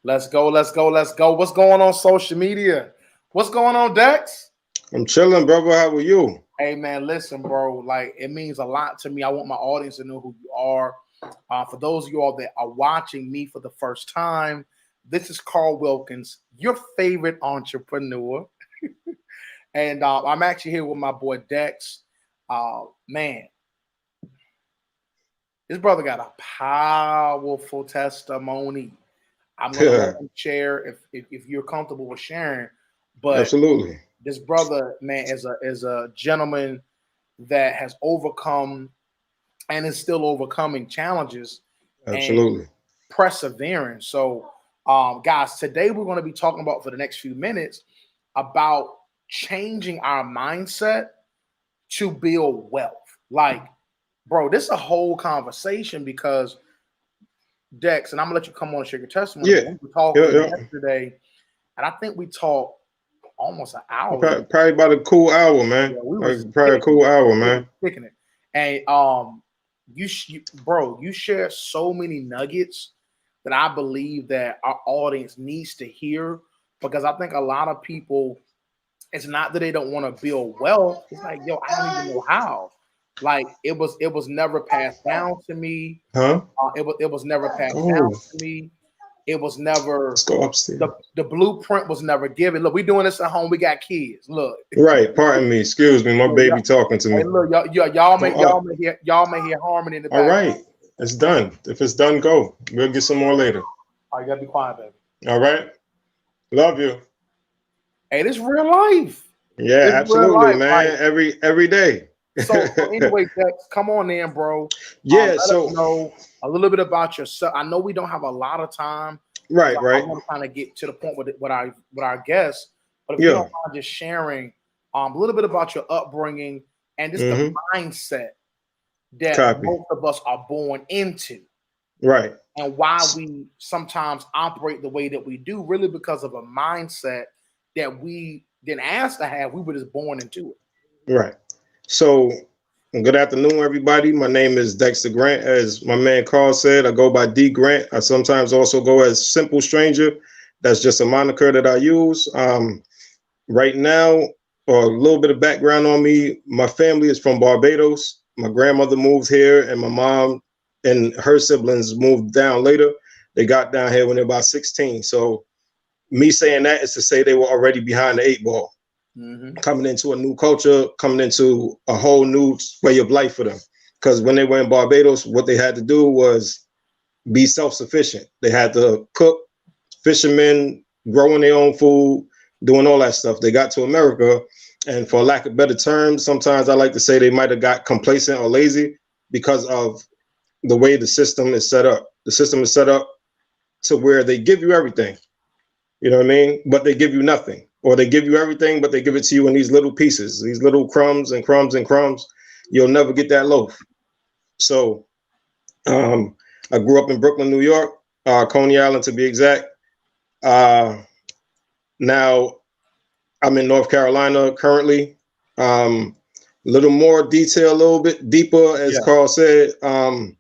Let's go. Let's go. Let's go. What's going on social media? What's going on, Dex? I'm chilling, brother. How are you? Hey man, listen, bro. Like it means a lot to me. I want my audience to know who you are. For those of you all that are watching me for the first time, this is Carl Wilkins, your favorite entrepreneur, and I'm actually here with my boy Dex. Man, this brother got a powerful testimony. I'm gonna let him share if you're comfortable with sharing. But Absolutely. this brother, man, is a gentleman that has overcome and is still overcoming challenges and Absolutely. persevering. So, guys, today we're going to be talking about for the next few minutes about changing our mindset to build wealth. Like, bro, this is a whole conversation because Dex, and I'm gonna let you come on and share your testimony. Yeah. We were talking yesterday, and I think we talked almost an hour. Probably about a cool hour, Yeah, man. we was Like, probably a cool hour, man. picking it, and bro, you share so many nuggets that I believe that our audience needs to hear because I think a lot of people, it's not that they don't want to build wealth. It's like, yo, I don't even know how. Like it was never passed down to me. Huh? It was never passed down Oh, to me. It was never let's go upstairs. the blueprint was never given. Look, we doing this at home. We got kids. Look, Right. Pardon me. Excuse me. My yeah, baby talking to hey, me. look, y'all Come may up. y'all may hear harmony in the All back. right. It's done. If it's done, go. We'll get some more later. Oh, you gotta be quiet, baby. All right. Love you. Hey, this real life. Yeah, This real absolutely, life. Like man. Every day. so. Anyway, Dex, come on in, bro. Yeah. Let us So know a little bit about yourself. I know we don't have a lot of time because right, I right. want to kind of get to the point with our guests. But if you Yeah. don't mind just sharing a little bit about your upbringing and just the Mm-hmm. mindset that Copy. most of us are born into, Right. and why we sometimes operate the way that we do, really because of a mindset that we didn't ask to have. We were just born into it. Right. So, good afternoon, everybody. My name is Dexter Grant. As my man Carl said, I go by D Grant. I sometimes also go as Simple Stranger. That's just a moniker that I use. Right now, or a little bit of background on me, my family is from Barbados. My grandmother moved here, and my mom and her siblings moved down later. They got down here when they were about 16. So, me saying that is to say they were already behind the eight ball, Mm-hmm. coming into a new culture, coming into a whole new way of life for them. Because when they were in Barbados, what they had to do was be self-sufficient. They had to cook, fishermen, growing their own food, doing all that stuff. They got to America, and for lack of better terms, sometimes I like to say they might have got complacent or lazy because of the way the system is set up. The system is set up to where they give you everything. You know what I mean? But they give you nothing. Or they give you everything, but they give it to you in these little pieces, these little crumbs and crumbs and crumbs. You'll never get that loaf. So um, I grew up in Brooklyn, New York, Coney Island to be exact. Uh, Now I'm in North Carolina currently. A little more detail, a little bit deeper, as Yeah. Carl said. I'm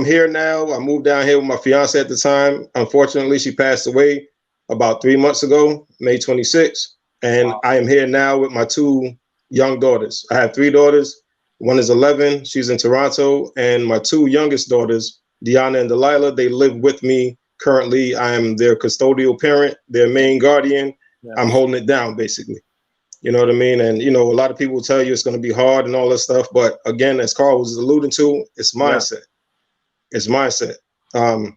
here now. I moved down here with my fiance at the time. Unfortunately, she passed away about 3 months ago, May 26th. And I am here now with my two young daughters. I have three daughters. One is 11. She's in Toronto. And my two youngest daughters, Deanna and Delilah, they live with me currently. I am their custodial parent, their main guardian. I'm Yes. holding it down, basically. You know what I mean? And, a lot of people will tell you it's going to be hard and all that stuff. But again, as Carl was alluding to, it's Yeah. mindset. It's mindset. Um,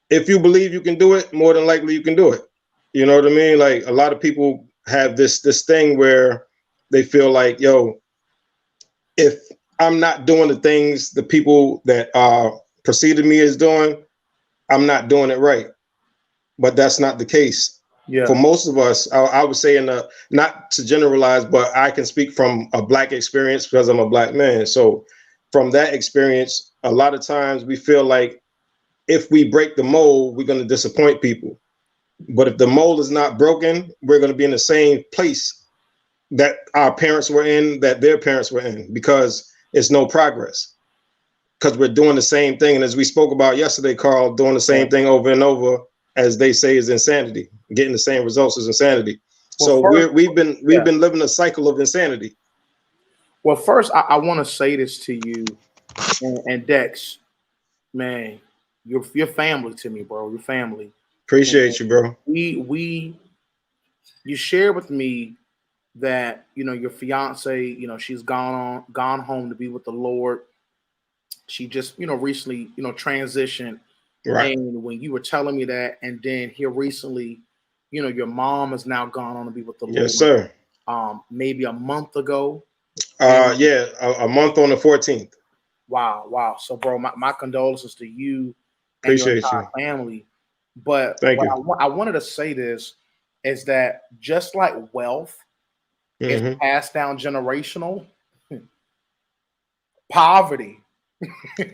if you believe you can do it, more than likely you can do it. You know what I mean? Like a lot of people have this thing where they feel like, yo, if I'm not doing the things the people that preceded me is doing, I'm not doing it right. But that's not the case. For Yeah. most of us, I would say, not to generalize, but I can speak from a black experience because I'm a black man. So from that experience, a lot of times we feel like if we break the mold, we're going to disappoint people. But if the mold is not broken, we're going to be in the same place that our parents were in, that their parents were in, because it's no progress. because we're doing the same thing. And as we spoke about yesterday, Carl, doing the same thing over and over, as they say, is insanity. Getting the same results is insanity. Well, so first, we've been living a cycle of insanity. Well, first, I want to say this to you and Dex, man, you're family to me, bro. Your family. Appreciate you, bro. You shared with me that your fiance, she's gone home to be with the Lord. She just recently transitioned. Right. And when you were telling me that, and then here recently, your mom has now gone on to be with the Lord. Yes, sir. Maybe a month ago. Yeah, a month on the 14th. Wow. So, bro, my condolences to you and your Appreciate entire you. family. But Thank you. I wanted to say this is that just like wealth is passed down generational, poverty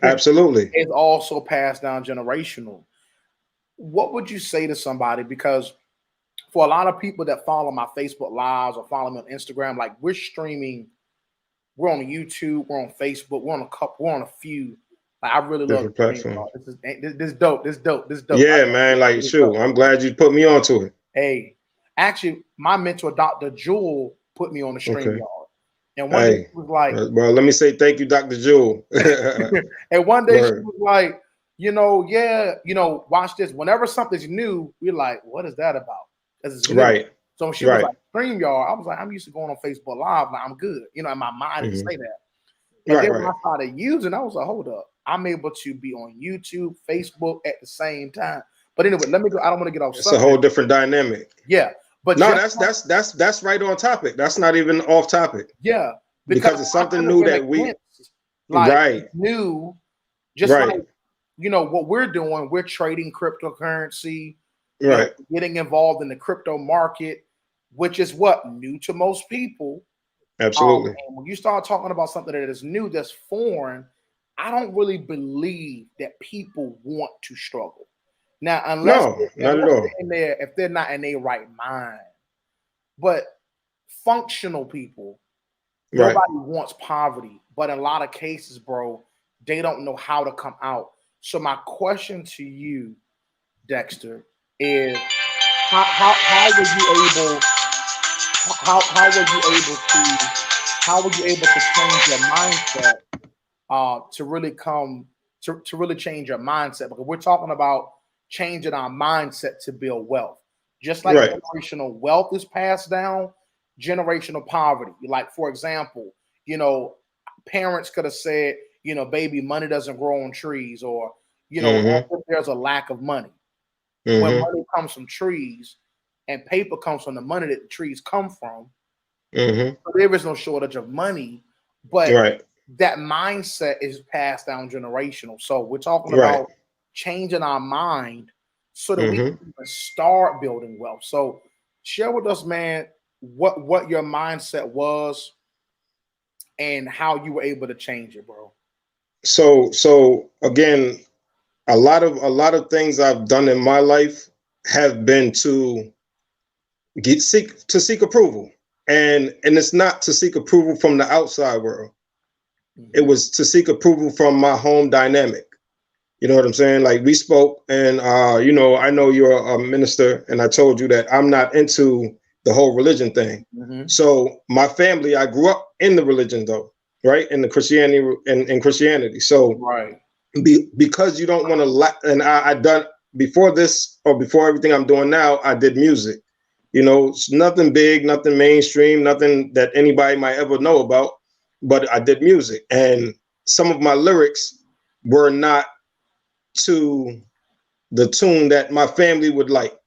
absolutely is also passed down generational. What would you say to somebody? Because for a lot of people that follow my Facebook lives or follow me on Instagram, like we're streaming, we're on YouTube, we're on Facebook, we're on a few. Like I really love different platforms. This dope. Yeah, man. Like, shoot, I'm glad you put me onto it. Hey, actually, my mentor, Dr. Jewel, put me on the StreamYard. And one day she was like, well, let me say thank you, Dr. Jewel. And one day she was like, watch this. Whenever something's new, we're like, what is that about? Because it's new. Right. So she was like, StreamYard. I was like, I'm used to going on Facebook Live. Like, I'm good. In my mind, I didn't say that. And then when I started using, I was like, hold up. I'm able to be on YouTube, Facebook at the same time. But anyway, let me go. I don't want to get off subject. It's a whole different dynamic. Yeah. But no, that's right on topic. That's not even off topic. Yeah. Because it's something new that we new, just like what we're doing, we're trading cryptocurrency, getting involved in the crypto market, which is what new to most people. Absolutely. And when you start talking about something that is new, that's foreign, I don't really believe that people want to struggle. Now, not at all. If they're not in their right mind, but functional people, nobody wants poverty. But in a lot of cases, bro, they don't know how to come out. So my question to you, Dexter, is how were you able to change your mindset to really change your mindset? Because we're talking about changing our mindset to build wealth. Just like generational wealth is passed down, generational poverty. Like, for example, parents could have said, baby, money doesn't grow on trees, or, there's a lack of money. When money comes from trees and paper comes from the money that the trees come from, so there is no shortage of money, but that mindset is passed down generational. So we're talking about changing our mind so that we can start building wealth. So share with us, man, what your mindset was and how you were able to change it, bro. So again, a lot of things I've done in my life have been to seek approval. And it's not to seek approval from the outside world. It was to seek approval from my home dynamic. You know what I'm saying? Like, we spoke, and I know you're a minister, and I told you that I'm not into the whole religion thing. So my family, I grew up in the religion though, right? In the Christianity in Christianity. So because you don't want to and I done before this, or before everything I'm doing now, I did music. It's nothing big, nothing mainstream, nothing that anybody might ever know about, but I did music, and some of my lyrics were not to the tune that my family would like.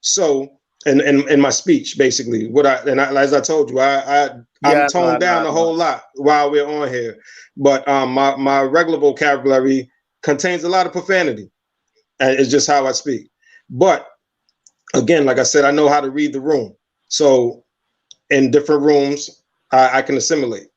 So, and my speech, basically, as I told you, I'm toned down a whole lot while we're on here, but my regular vocabulary contains a lot of profanity, and it's just how I speak. But again, like I said, I know how to read the room. So in different rooms, I can assimilate.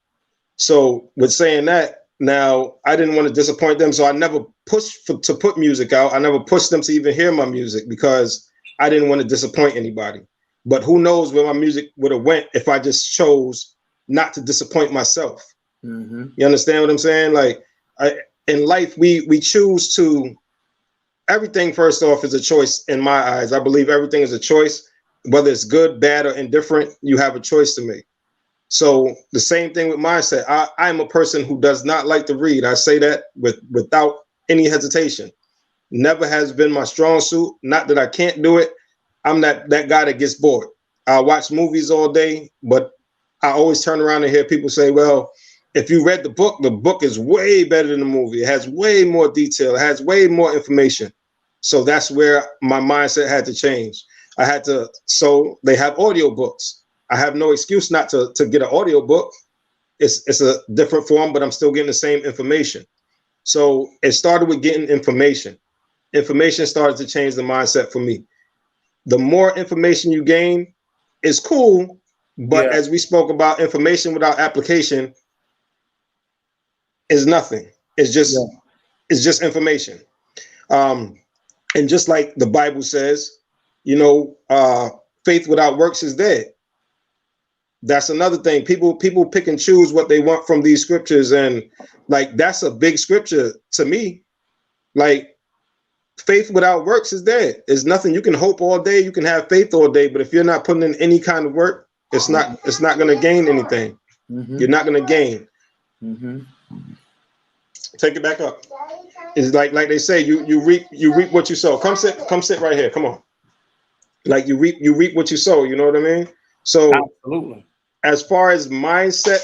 So with saying that, now I didn't want to disappoint them. So I never pushed to put music out. I never pushed them to even hear my music because I didn't want to disappoint anybody. But who knows where my music would have went if I just chose not to disappoint myself. You understand what I'm saying? Like, in life, we choose to, everything first off is a choice in my eyes. I believe everything is a choice, whether it's good, bad, or indifferent, you have a choice to make. So the same thing with mindset. I'm a person who does not like to read. I say that without any hesitation. Never has been my strong suit. Not that I can't do it. I'm that guy that gets bored. I watch movies all day, but I always turn around and hear people say, well, if you read the book is way better than the movie. It has way more detail. It has way more information. So that's where my mindset had to change. I had to, so they have audiobooks. I have no excuse not to get an audiobook. It's a different form, but I'm still getting the same information. So it started with getting information. Information started to change the mindset for me. The more information you gain is cool, but as we spoke about, information without application is nothing. It's just information. And just like the Bible says, faith without works is dead. That's another thing. People pick and choose what they want from these scriptures, and like that's a big scripture to me. Like, faith without works is dead. There's nothing. You can hope all day, you can have faith all day, but if you're not putting in any kind of work, it's not going to gain anything. You're not going to gain. Take it back up. It's like they say, you reap what you sow. Come sit right here. Come on. Like you reap what you sow. You know what I mean? So absolutely. As far as mindset,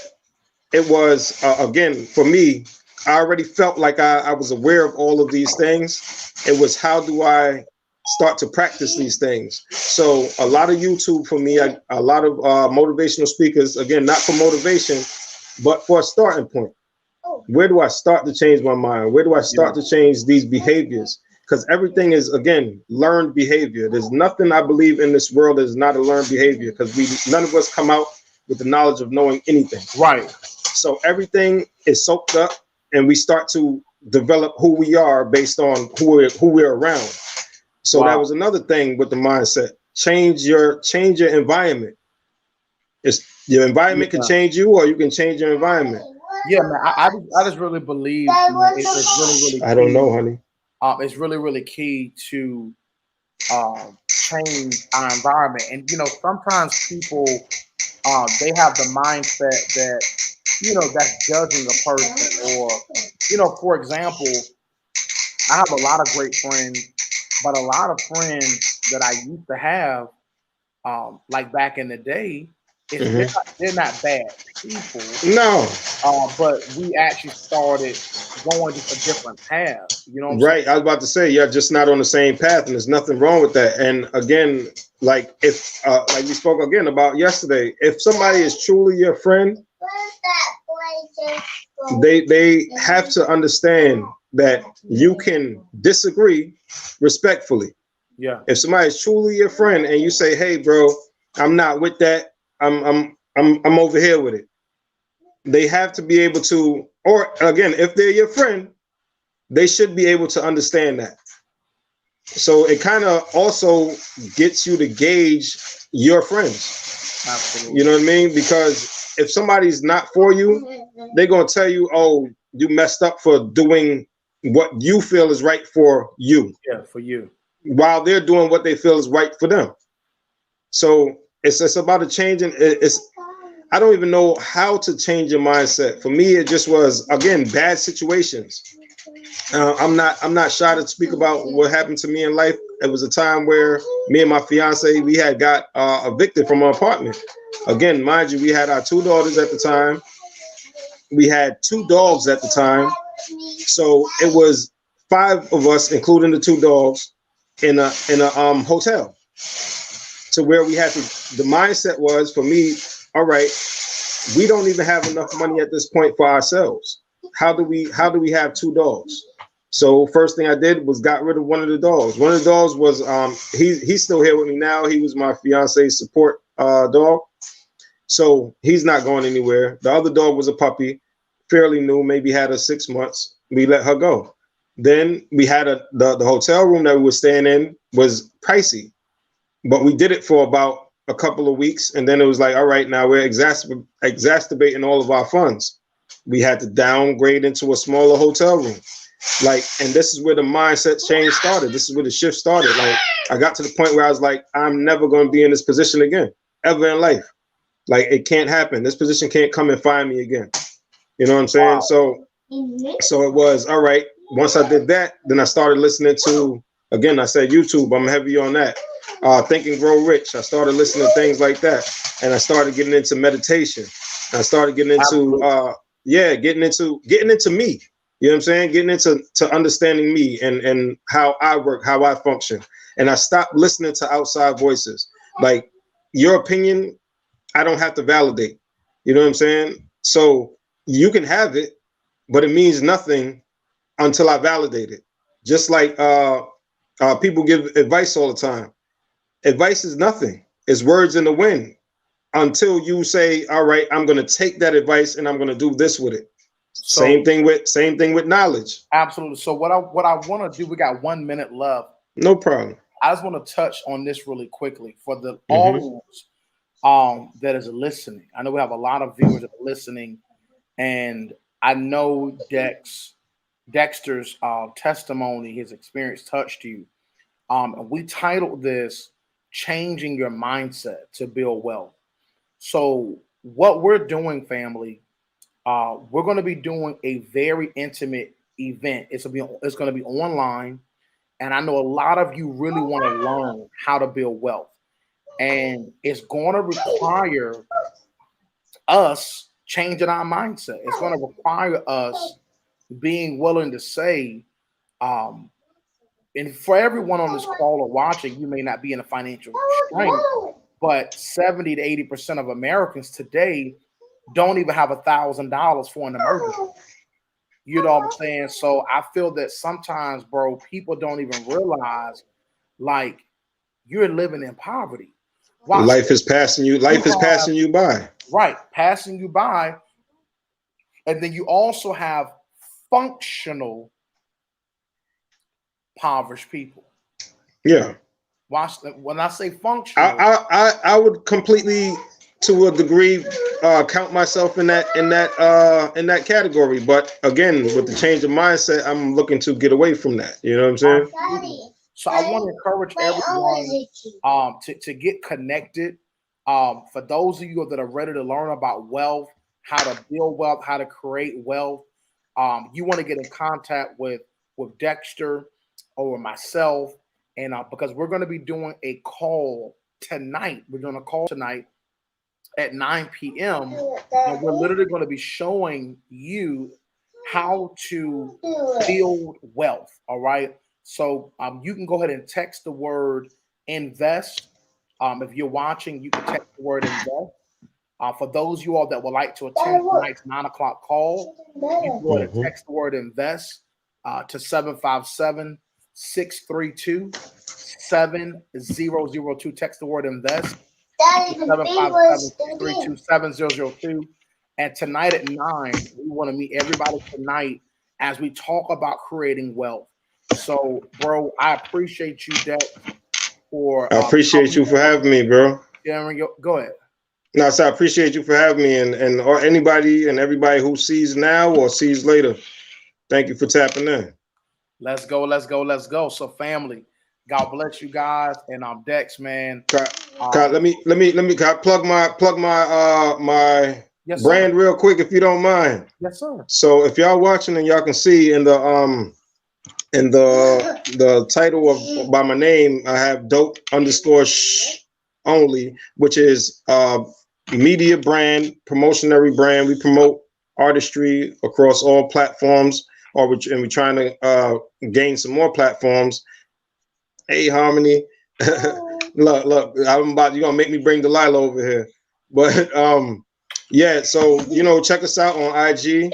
it was again for me. I already felt like I was aware of all of these things. It was, how do I start to practice these things? So a lot of YouTube for me, a lot of motivational speakers, again, not for motivation, but for a starting point. Where do I start to change my mind? Where do I start to change these behaviors? Because everything is, again, learned behavior. There's nothing I believe in this world that is not a learned behavior, because none of us come out with the knowledge of knowing anything. Right. So everything is soaked up, and we start to develop who we are based on who we're around. So that was another thing with the mindset. Change your environment. Your environment can change you, or you can change your environment. Yeah, man. I just really believe it's really key. I don't know, honey. It's really key to change our environment. And sometimes people they have the mindset that that's judging a person, or for example, I have a lot of great friends, but a lot of friends that I used to have, like back in the day, they're not bad people. No. But we actually started going a different path. You know what I'm right. saying? I was about to say, you're just not on the same path, and there's nothing wrong with that. And again, like if like we spoke again about yesterday, if somebody is truly your friend, they have to understand that you can disagree respectfully. Yeah. If somebody is truly your friend and you say, "Hey, bro, I'm not with that. I'm over here with it," they have to be able to, or again, if they're your friend, they should be able to understand that. So it kind of also gets you to gauge your friends. Absolutely. You know what I mean? Because if somebody's not for you, they're going to tell you, oh, you messed up for doing what you feel is right for you. Yeah, for you. While they're doing what they feel is right for them. So it's about a change. I don't even know how to change your mindset. For me, it just was, again, bad situations. I'm not shy to speak about what happened to me in life. It was a time where me and my fiance, we had got evicted from our apartment. Again, mind you, we had our 2 daughters at the time. We had 2 dogs at the time. So it was 5 of us, including the 2 dogs, in a hotel. To where we had to, the mindset was for me, all right, we don't even have enough money at this point for ourselves. How do we have 2 dogs? So first thing I did was got rid of one of the dogs. One of the dogs was he's still here with me now. He was my fiance's support dog. So he's not going anywhere. The other dog was a puppy, fairly new, maybe had her 6 months. We let her go. Then we had the hotel room that we were staying in was pricey, but we did it for about a couple of weeks, and then it was like, all right, now we're exacerbating all of our funds. we had to downgrade into a smaller hotel room. Like, and this is where the mindset change started. This is where the shift started. Like, I got to the point where I was like, I'm never going to be in this position again, ever in life. Like, it can't happen. This position can't come and find me again. You know what I'm saying? Wow. So it was all right. Once I did that, then I started listening to, again, I said YouTube. I'm heavy on that. Think and Grow Rich. I started listening to things like that, and I started getting into meditation. I started getting into getting into me. You know what I'm saying? Getting into understanding me and how I work, how I function. And I stopped listening to outside voices. Like, your opinion, I don't have to validate. You know what I'm saying? So you can have it, but it means nothing until I validate it. Just like people give advice all the time. Advice is nothing. It's words in the wind until you say, all right, I'm going to take that advice and I'm going to do this with it. So, same thing with knowledge. Absolutely. So what I want to do, we got 1 minute left. No problem. I just want to touch on this really quickly for the audience that is listening. I know we have a lot of viewers that are listening, and I know Dexter's testimony, his experience touched you. And we titled this "Changing Your Mindset to Build Wealth." So what we're doing, family, we're going to be doing a very intimate event. It's going to be online, and I know a lot of you really want to learn how to build wealth, and it's going to require us changing our mindset. It's going to require us being willing to say, and for everyone on this call or watching, you may not be in a financial strength, but 70 to 80% of Americans today don't even have $1,000 for an emergency. You know what I'm saying? So I feel that sometimes, bro, people don't even realize, like, you're living in poverty. Wow. Life is passing you. Life is passing you by. Right, passing you by. And then you also have functional impoverished people. Yeah. Watch that. When I say functional, I would completely, to a degree, count myself in that category. But again, with the change of mindset, I'm looking to get away from that. You know what I'm saying? So I want to encourage everyone to get connected. For those of you that are ready to learn about wealth, how to build wealth, how to create wealth, you want to get in contact with Dexter or myself, and because we're going to be doing a call tonight. We're doing a call tonight at 9 p.m. and we're literally going to be showing you how to build wealth. All right. So you can go ahead and text the word invest. If you're watching, you can text the word invest. For those of you all that would like to attend tonight's 9 o'clock call, you can go ahead and text the word invest to 757-632-7002. Text the word invest. 757-632-7002. And tonight at 9, we want to meet everybody tonight as we talk about creating wealth. So, bro, I appreciate you, Dex, I appreciate you for having me, bro. Go ahead. No, so I appreciate you for having me, and or anybody and everybody who sees now or sees later. Thank you for tapping in. Let's go. So, family, God bless you guys, and I'm Dex, man. Let me plug my yes, brand real quick, if you don't mind. Yes, sir. So if y'all watching and y'all can see in the title of by my name, I have dope_only, which is media brand, promotionary brand. We promote artistry across all platforms, and we're trying to gain some more platforms. Hey, Harmony. Look, you're gonna make me bring Delilah over here. But yeah, so check us out on IG.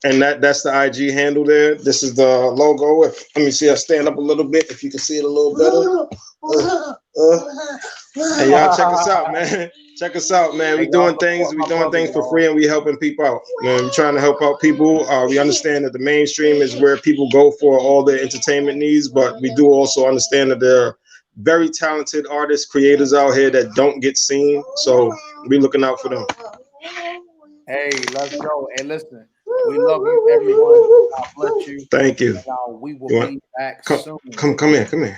And that's the IG handle there. This is the logo. Let me see. I stand up a little bit. If you can see it a little better. And y'all check us out, man. Check us out, man. We're doing things for free, and we're helping people out. Man, we're trying to help out people. We understand that the mainstream is where people go for all their entertainment needs, but we do also understand that there are very talented artists, creators out here that don't get seen. So we're looking out for them. Hey, let's go. And listen, we love you, everyone. God bless you. Thank you. And, we will You want- be back Come, soon. come here, come here.